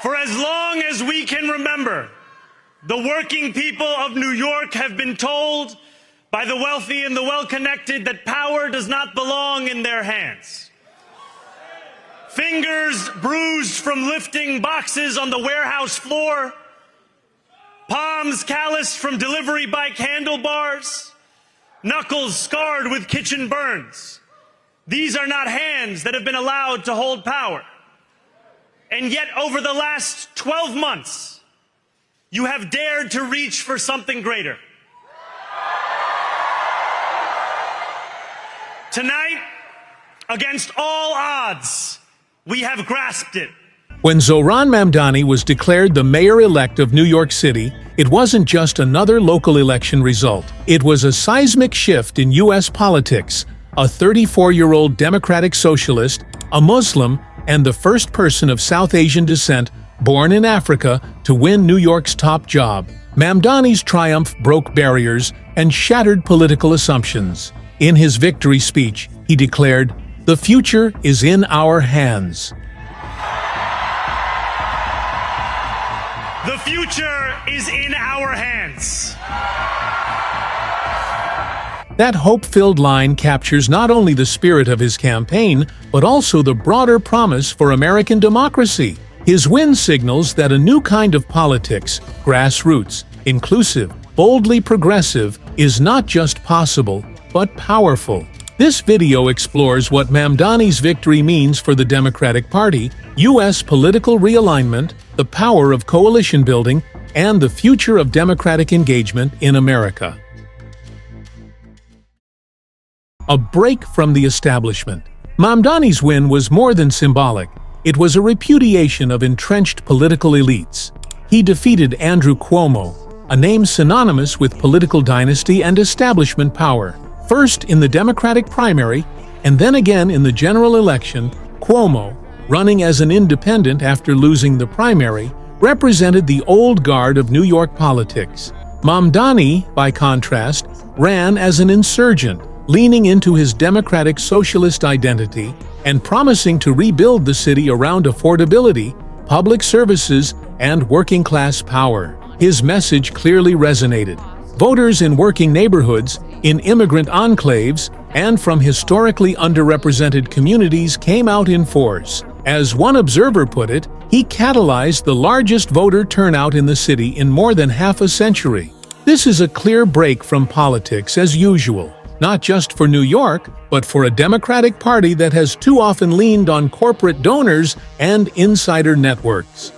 For as long as we can remember, the working people of New York have been told by the wealthy and the well-connected that power does not belong in their hands. Fingers bruised from lifting boxes on the warehouse floor, palms calloused from delivery bike handlebars, knuckles scarred with kitchen burns. These are not hands that have been allowed to hold power. And yet, over the last 12 months, you have dared to reach for something greater. Tonight, against all odds, we have grasped it. When Zohran Mamdani was declared the mayor-elect of New York City, it wasn't just another local election result. It was a seismic shift in U.S. politics. A 34-year-old democratic socialist, a Muslim, and the first person of South Asian descent born in Africa to win New York's top job. Mamdani's triumph broke barriers and shattered political assumptions. In his victory speech, he declared, "The future is in our hands." The future is in our hands. That hope-filled line captures not only the spirit of his campaign, but also the broader promise for American democracy. His win signals that a new kind of politics, grassroots, inclusive, boldly progressive, is not just possible, but powerful. This video explores what Mamdani's victory means for the Democratic Party, U.S. political realignment, the power of coalition building, and the future of democratic engagement in America. A break from the establishment. Mamdani's win was more than symbolic. It was a repudiation of entrenched political elites. He defeated Andrew Cuomo, a name synonymous with political dynasty and establishment power. First in the Democratic primary, and then again in the general election, Cuomo, running as an independent after losing the primary, represented the old guard of New York politics. Mamdani, by contrast, ran as an insurgent, leaning into his democratic socialist identity and promising to rebuild the city around affordability, public services, and working-class power. His message clearly resonated. Voters in working neighborhoods, in immigrant enclaves, and from historically underrepresented communities came out in force. As one observer put it, he catalyzed the largest voter turnout in the city in more than half a century. This is a clear break from politics as usual. Not just for New York, but for a Democratic Party that has too often leaned on corporate donors and insider networks.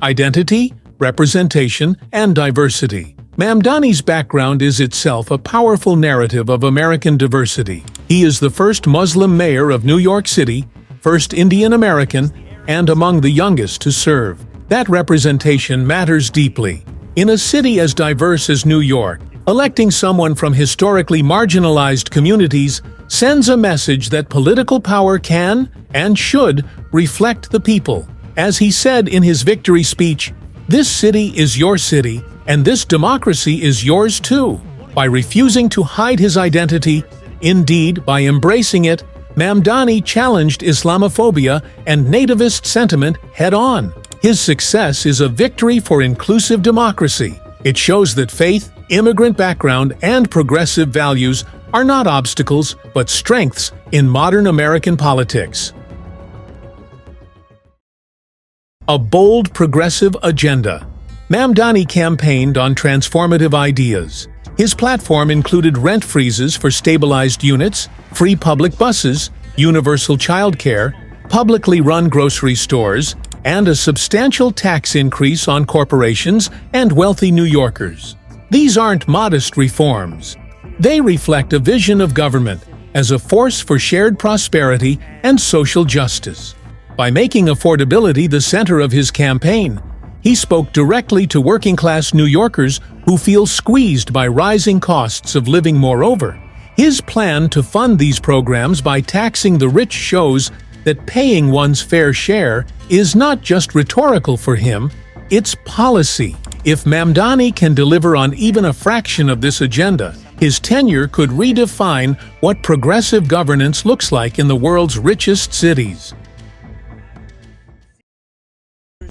Identity, representation, and diversity. Mamdani's background is itself a powerful narrative of American diversity. He is the first Muslim mayor of New York City, first Indian American, and among the youngest to serve. That representation matters deeply. In a city as diverse as New York, electing someone from historically marginalized communities sends a message that political power can and should reflect the people. As he said in his victory speech, "This city is your city, and this democracy is yours too." By refusing to hide his identity, indeed by embracing it, Mamdani challenged Islamophobia and nativist sentiment head-on. His success is a victory for inclusive democracy. It shows that faith, immigrant background, and progressive values are not obstacles, but strengths in modern American politics. A bold progressive agenda. Mamdani campaigned on transformative ideas. His platform included rent freezes for stabilized units, free public buses, universal childcare, publicly run grocery stores, and a substantial tax increase on corporations and wealthy New Yorkers. These aren't modest reforms. They reflect a vision of government as a force for shared prosperity and social justice. By making affordability the center of his campaign, he spoke directly to working-class New Yorkers who feel squeezed by rising costs of living. Moreover, his plan to fund these programs by taxing the rich shows that paying one's fair share is not just rhetorical for him, it's policy. If Mamdani can deliver on even a fraction of this agenda, his tenure could redefine what progressive governance looks like in the world's richest cities.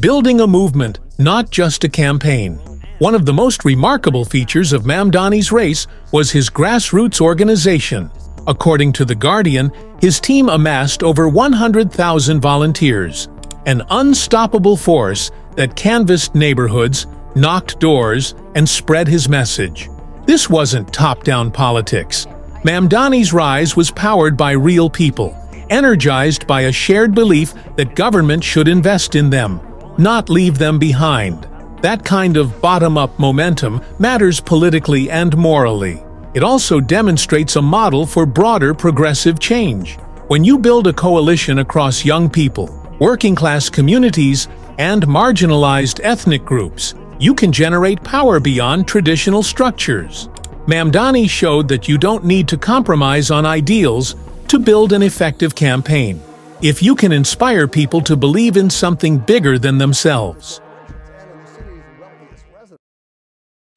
building a movement, not just a campaign. One of the most remarkable features of Mamdani's race was his grassroots organization. According to The Guardian, his team amassed over 100,000 volunteers, an unstoppable force that canvassed neighborhoods, knocked doors, and spread his message. This wasn't top-down politics. Mamdani's rise was powered by real people, energized by a shared belief that government should invest in them, not leave them behind. That kind of bottom-up momentum matters politically and morally. It also demonstrates a model for broader progressive change. When you build a coalition across young people, working-class communities, and marginalized ethnic groups, you can generate power beyond traditional structures. Mamdani showed that you don't need to compromise on ideals to build an effective campaign, if you can inspire people to believe in something bigger than themselves.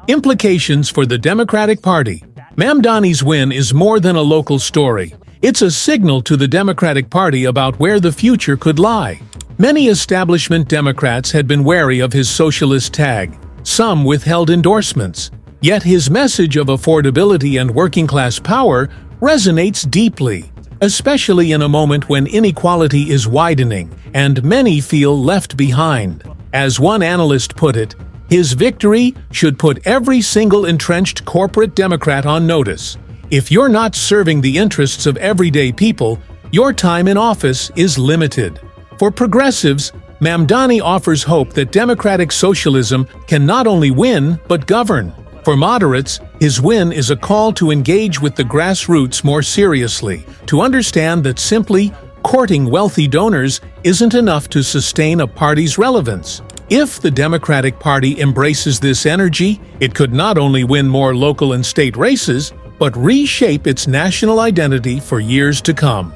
Implications for the Democratic Party. Mamdani's win is more than a local story. It's a signal to the Democratic Party about where the future could lie. Many establishment Democrats had been wary of his socialist tag. Some withheld endorsements. Yet his message of affordability and working-class power resonates deeply, especially in a moment when inequality is widening and many feel left behind. As one analyst put it, his victory should put every single entrenched corporate Democrat on notice. If you're not serving the interests of everyday people, your time in office is limited. For progressives, Mamdani offers hope that democratic socialism can not only win, but govern. For moderates, his win is a call to engage with the grassroots more seriously, to understand that simply courting wealthy donors isn't enough to sustain a party's relevance. If the Democratic Party embraces this energy, it could not only win more local and state races, but reshape its national identity for years to come.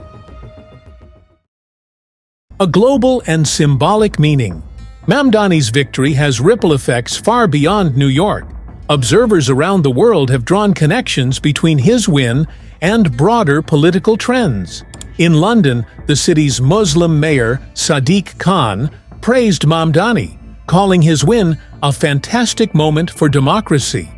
A global and symbolic meaning. Mamdani's victory has ripple effects far beyond New York. Observers around the world have drawn connections between his win and broader political trends. In London, the city's Muslim mayor, Sadiq Khan, praised Mamdani, calling his win a fantastic moment for democracy.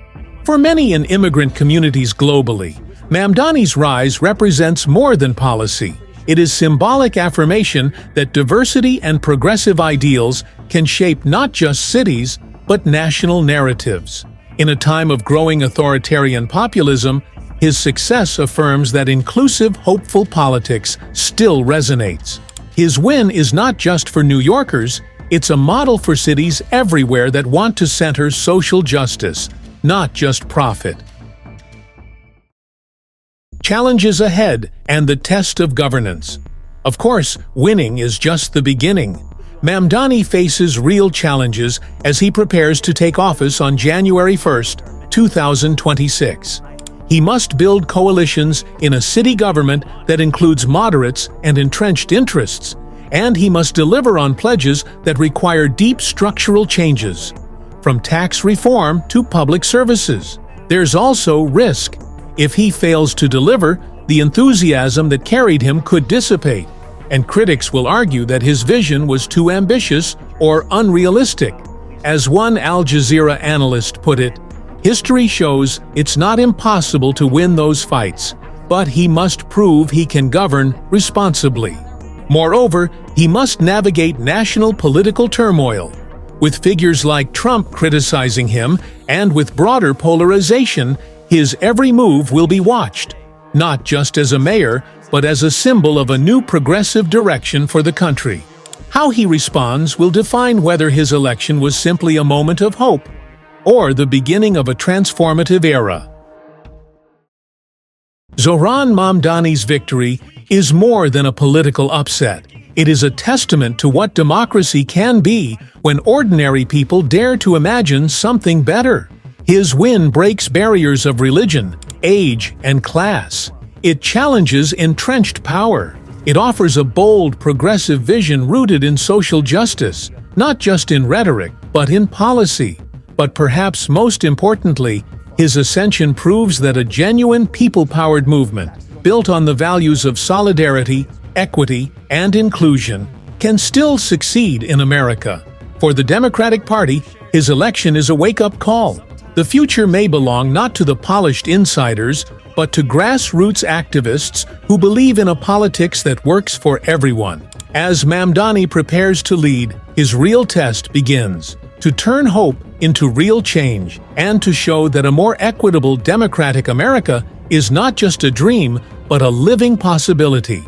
For many in immigrant communities globally, Mamdani's rise represents more than policy. It is symbolic affirmation that diversity and progressive ideals can shape not just cities, but national narratives. In a time of growing authoritarian populism, his success affirms that inclusive, hopeful politics still resonates. His win is not just for New Yorkers, it's a model for cities everywhere that want to center social justice, not just profit. Challenges ahead and the test of governance. Of course, winning is just the beginning. Mamdani faces real challenges as he prepares to take office on January 1, 2026. He must build coalitions in a city government that includes moderates and entrenched interests, and he must deliver on pledges that require deep structural changes, from tax reform to public services. There's also risk. If he fails to deliver, the enthusiasm that carried him could dissipate, and critics will argue that his vision was too ambitious or unrealistic. As one Al Jazeera analyst put it, history shows it's not impossible to win those fights, but he must prove he can govern responsibly. Moreover, he must navigate national political turmoil, with figures like Trump criticizing him, and with broader polarization, his every move will be watched, not just as a mayor, but as a symbol of a new progressive direction for the country. How he responds will define whether his election was simply a moment of hope or the beginning of a transformative era. Zohran Mamdani's victory is more than a political upset. It is a testament to what democracy can be when ordinary people dare to imagine something better. His win breaks barriers of religion, age, and class. It challenges entrenched power. It offers a bold, progressive vision rooted in social justice, not just in rhetoric, but in policy. But perhaps most importantly, his ascension proves that a genuine people-powered movement, built on the values of solidarity, equity, and inclusion, can still succeed in America. For the Democratic Party, his election is a wake-up call. The future may belong not to the polished insiders, but to grassroots activists who believe in a politics that works for everyone. As Mamdani prepares to lead, his real test begins: to turn hope into real change and to show that a more equitable democratic America is not just a dream, but a living possibility.